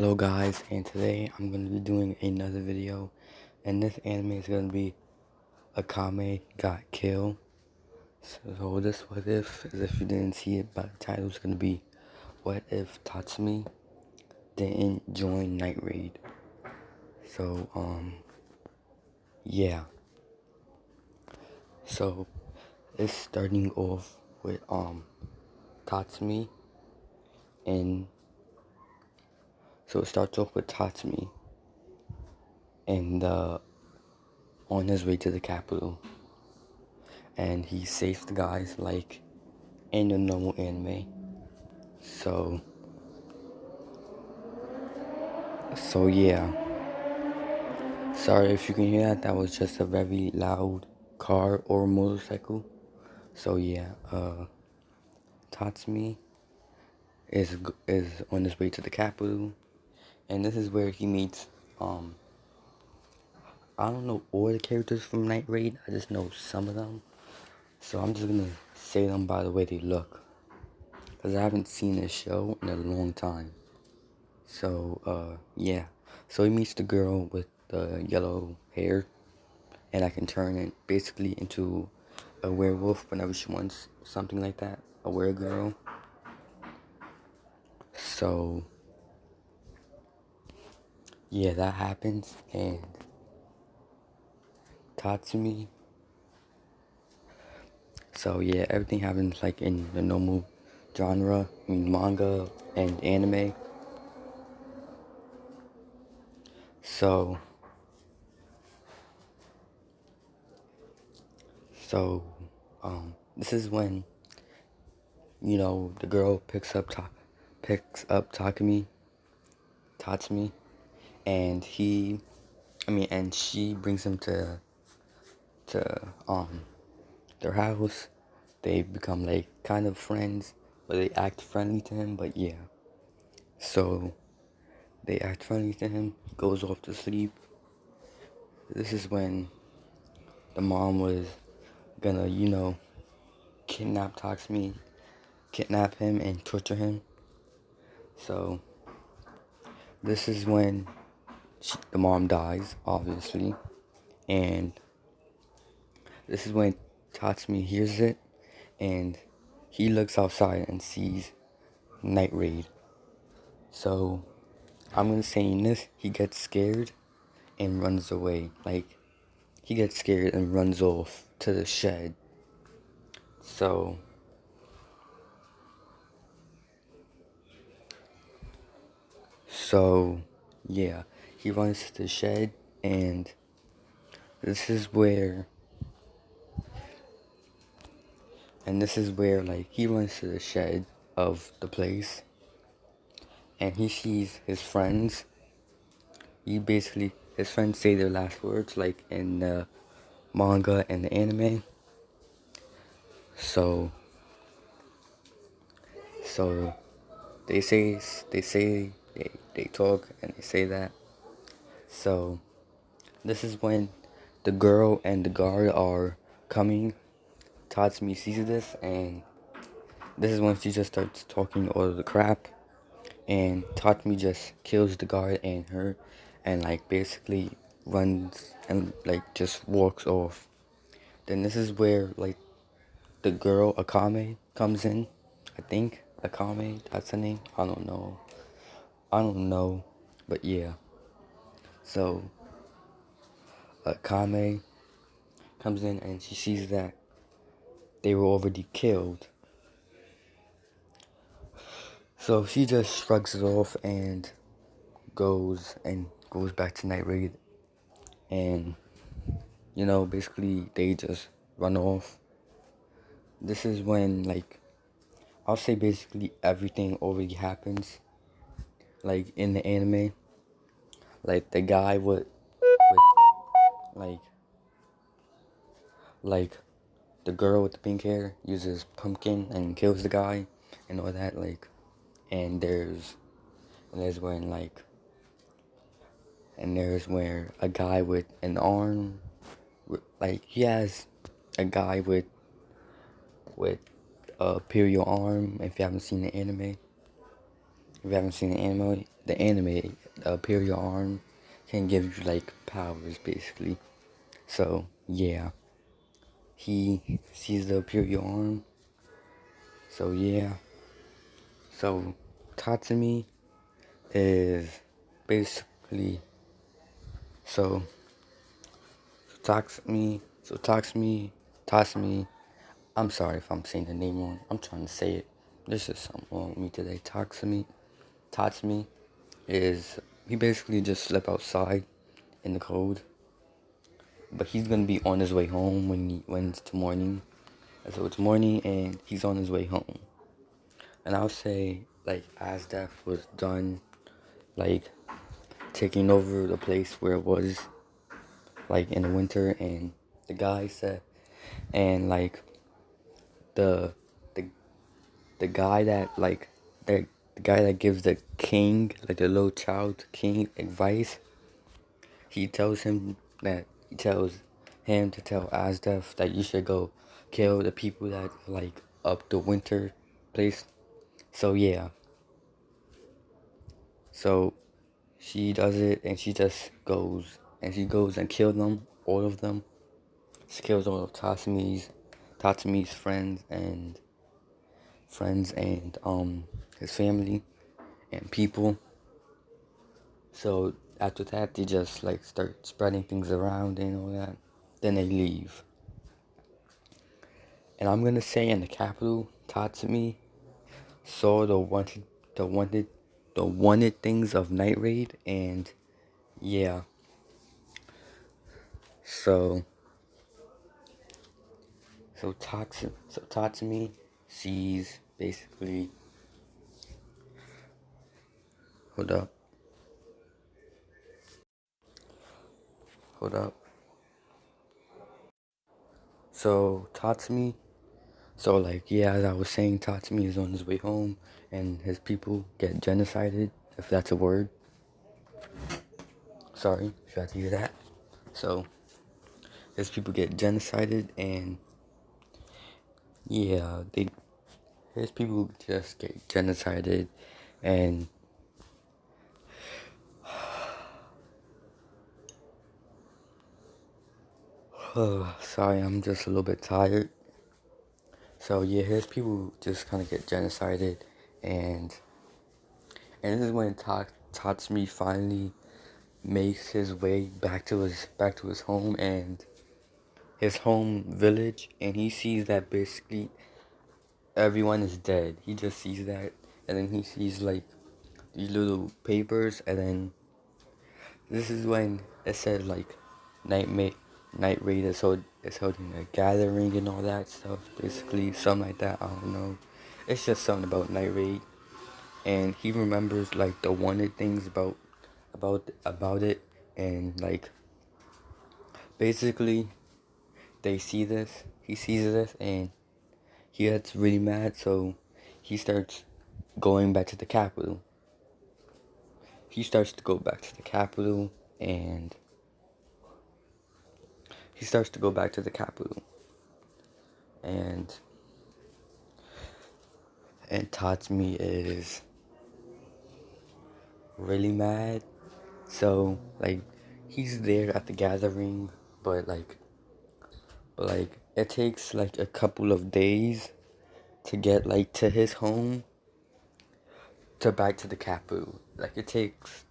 Hello guys, and today I'm going to be doing another video, and this anime is going to be Akame Got Killed. So this what if, as if you didn't see it, but the title is going to be What If Tatsumi Didn't Join Night Raid. So, yeah. So, it's starting off with, Tatsumi, and so it starts off with Tatsumi, and, on his way to the capital. And he saves the guys like in a normal anime. So yeah. Sorry if you can hear that. That was just a very loud car or motorcycle. So yeah, Tatsumi is on his way to the capital, and this is where he meets I don't know all the characters from Night Raid. I just know some of them. So I'm just gonna say them by the way they look, because I haven't seen this show in a long time. So, yeah. So he meets the girl with the yellow hair, and I can turn it basically into a werewolf whenever she wants, something like that. A weregirl. So, yeah, that happens, and Tatsumi. So, yeah, everything happens like in the normal genre, I mean, manga and anime. So, so, this is when, the girl picks up Tatsumi, and and she brings him to their house. They become like kind of friends, but they act friendly to him. But yeah, so they act friendly to him. He goes off to sleep. This is when the mom was gonna, kidnap him and torture him. So this is when the mom dies, obviously, and this is when Tatsumi hears it, and he looks outside and sees Night Raid. So I'm gonna say in this, he gets scared and runs away. Like, he gets scared and runs off to the shed. So, yeah, he runs to the shed, and this is where, like, he runs to the shed of the place, and he sees his friends. His friends say their last words, like in the manga and the anime. So, so they talk and they say that. So this is when the girl and the guard are coming. Tatsumi sees this, and this is when she just starts talking all the crap, and Tatsumi just kills the guard and her, and like basically runs and like just walks off. Then this is where like the girl Akame comes in. I think Akame, that's her name. I don't know, but yeah. So Akame comes in and she sees that they were already killed. So she just shrugs it off and goes back to Night Raid, and basically they just run off. This is when, like, I'll say basically everything already happens, like in the anime. Like the guy with like the girl with the pink hair uses pumpkin and kills the guy and all that, like, and there's when like and there's where a guy with an arm, like he has a guy with a imperial arm, if you haven't seen the anime. If you haven't seen the anime, the imperial arm can give you like powers basically. So yeah, he sees the imperial arm. So yeah, so Tatsumi is basically so Tatsumi. I'm sorry if I'm saying the name wrong. I'm trying to say it. There's just something wrong with me today. Tatsumi is he basically just slept outside in the cold, but he's gonna be on his way home when it's morning. So it's morning and he's on his way home. And I'll say like Esdeath was done like taking over the place where it was like in the winter, and the guy said, and like the the the guy that like the guy that gives the king, like the little child king, advice, he tells him that he tells him to tell Esdeath that you should go kill the people that like up the winter place. So yeah, so she does it, and she goes and kills them, all of them. She kills all of Tatsumi's friends and his family and people. So after that, they just like start spreading things around and all that. Then they leave. And I'm gonna say in the capital, Tatsumi saw the wanted, the wanted things of Night Raid, and yeah. So so Tatsumi sees basically. Hold up, hold up. So Tatsumi So like yeah, as I was saying, Tatsumi is on his way home, and his people get genocided, if that's a word. Sorry if you had to hear that. So his people get genocided, and yeah, his people just get genocided, and sorry, I'm just a little bit tired. So yeah, his people just kind of get genocided, and this is when Tatsumi finally makes his way back to his home and his home village, and he sees that basically everyone is dead. He just sees that, and then he sees like these little papers, and then this is when it said like night ma- night raid is holding a gathering and all that stuff. Basically, something like that. I don't know. It's just something about night raid, and he remembers like the wanted things about it, and like basically they see this. He sees this, and he gets really mad, so he starts going back to the capital. He starts to go back to the capital, and he starts to go back to the capital, and Tatsumi is really mad. So like he's there at the gathering, but like it takes like a couple of days to get like to his home to back to the capital. Like it takes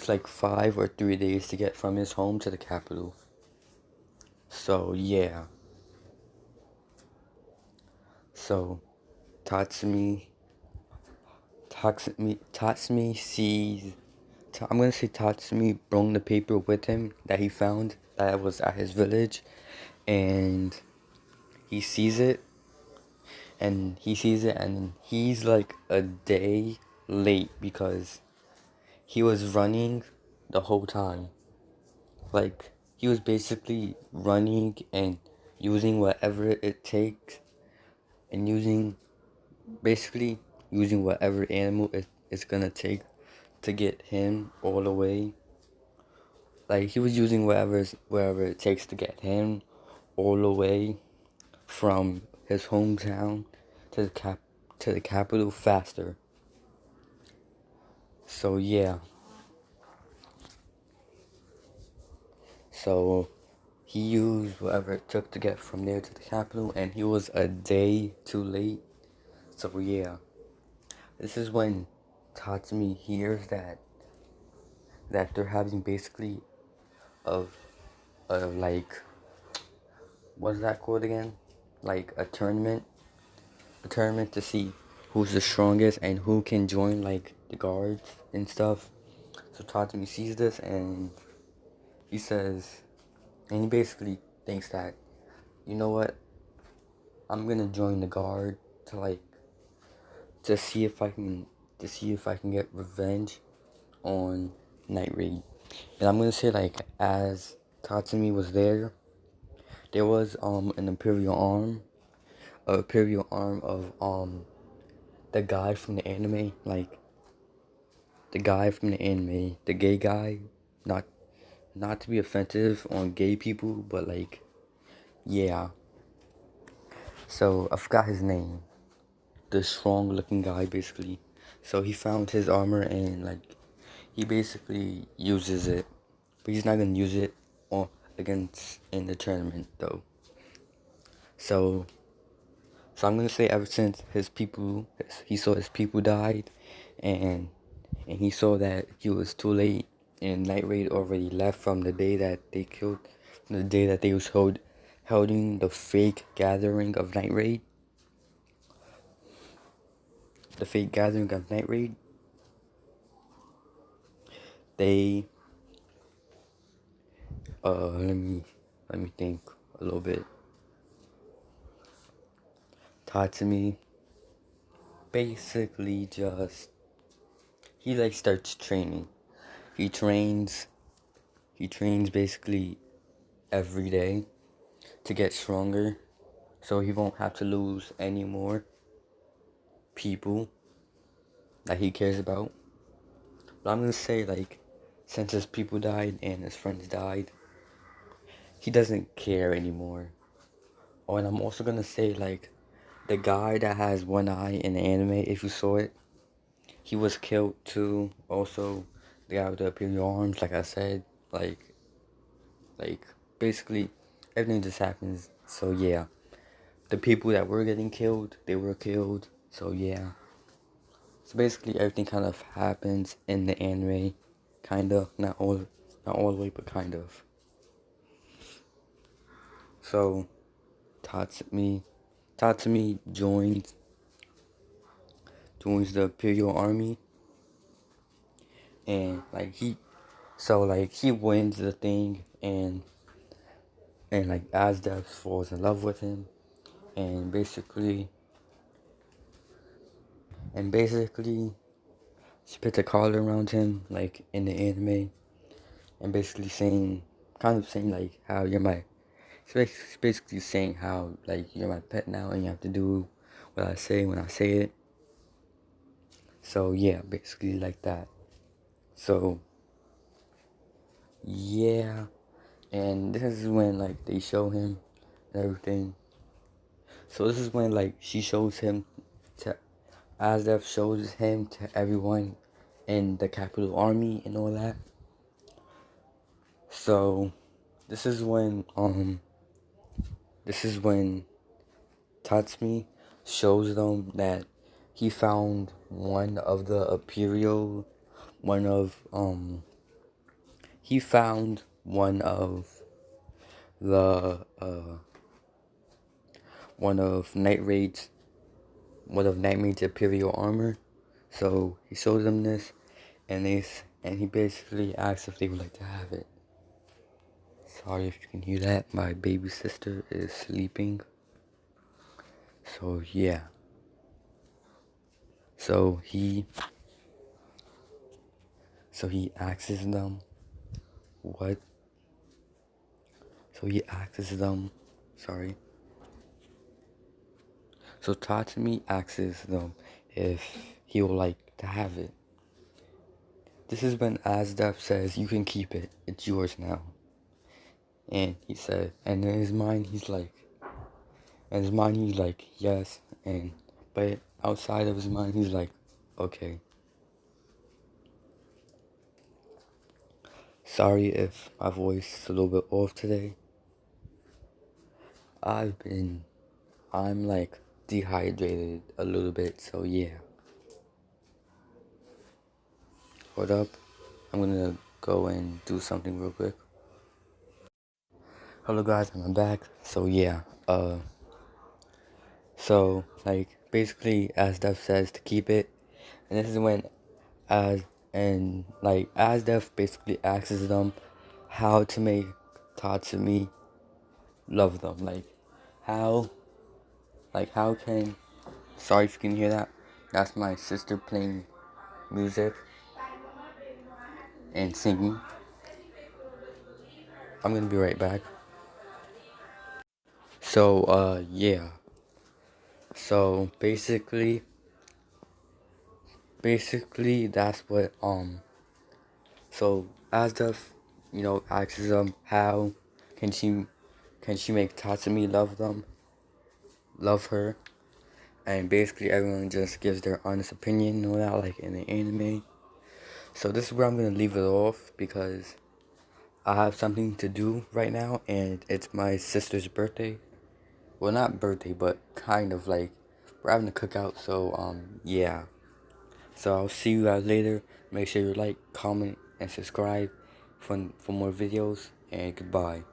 like 5 or 3 days to get from his home to the capital. So yeah. So Tatsumi Tatsumi sees I'm gonna say Tatsumi brought the paper with him that he found that was at his village, and he sees it and he's like a day late because he was running the whole time. Like he was basically running and using whatever it takes, and basically using whatever animal it's gonna take to get him all the way. Like he was using wherever it takes to get him all the way from his hometown to the capital faster. So yeah, so he used whatever it took to get from there to the capital, and he was a day too late. So yeah, this is when Tatsumi hears that they're having basically of like, what's that called again? Like a tournament to see who's the strongest and who can join like the guards and stuff. So Tatsumi sees this and he says, and he basically thinks that, you know what, I'm gonna join the guard to like to see if I can get revenge on Night Raid. And I'm gonna say like as Tatsumi was there was an imperial arm of the guy from the anime, like the guy from the anime, the gay guy, not not to be offensive on gay people, but like yeah. So I forgot his name. The strong looking guy basically. So he found his armor and like he basically uses it. But he's not gonna use it on against in the tournament though. So I'm gonna say ever since he saw his people died, and he saw that he was too late, and Night Raid already left from the day that they killed, from the day that they was holding the fake gathering of Night Raid, the fake gathering of Night Raid. They let me think a little bit. Tatsumi basically just he like starts training. He trains he trains basically every day to get stronger so he won't have to lose any more people that he cares about. But I'm gonna say like since his people died and his friends died, he doesn't care anymore. Oh, and I'm also gonna say like the guy that has one eye in the anime, if you saw it, he was killed too. Also, the guy with the imperial arms, like I said, like basically everything just happens. So yeah, the people that were getting killed, they were killed. So yeah, so basically everything kind of happens in the anime, kind of not all the way, but kind of. So Tatsumi, Tatsumi joins the imperial army, and like he wins the thing, and like Esdeath falls in love with him, and basically she puts a collar around him like in the anime, and basically saying, kind of saying like how you're my, it's basically saying how like you're my pet now and you have to do what I say when I say it. So yeah, basically like that. So yeah, and this is when like they show him and everything. So this is when like she shows him to Esdeath shows him to everyone in the capital army and all that. So this is when Tatsumi shows them that he found one of the imperial, one of he found the one of Night Raid's imperial armor. So he shows them this, and he basically asks if they would like to have it. Sorry if you can hear that. My baby sister is sleeping. So yeah. So he asks them what. So he asks them. Sorry. So Tatsumi asks them if he would like to have it. This is when Esdeath says, "You can keep it. It's yours now." And he said, and in his mind he's like, yes, but outside of his mind he's like, okay. Sorry if my voice is a little bit off today. I'm like dehydrated a little bit, so yeah. Hold up. I'm gonna go and do something real quick. Hello guys, I'm back. So yeah, like basically as Death says to keep it, and this is when as Death basically asks them how to make Tatsumi love them. How how can, sorry if you can hear that. That's my sister playing music and singing. I'm gonna be right back. So yeah. So basically that's what so Asdef, asks them how can she make Tatsumi love her, and basically everyone just gives their honest opinion, that, like in the anime. So this is where I'm gonna leave it off because I have something to do right now, and it's my sister's birthday. Well, not birthday, but kind of like we're having a cookout. So yeah. So I'll see you guys later. Make sure you like, comment, and subscribe for more videos. And goodbye.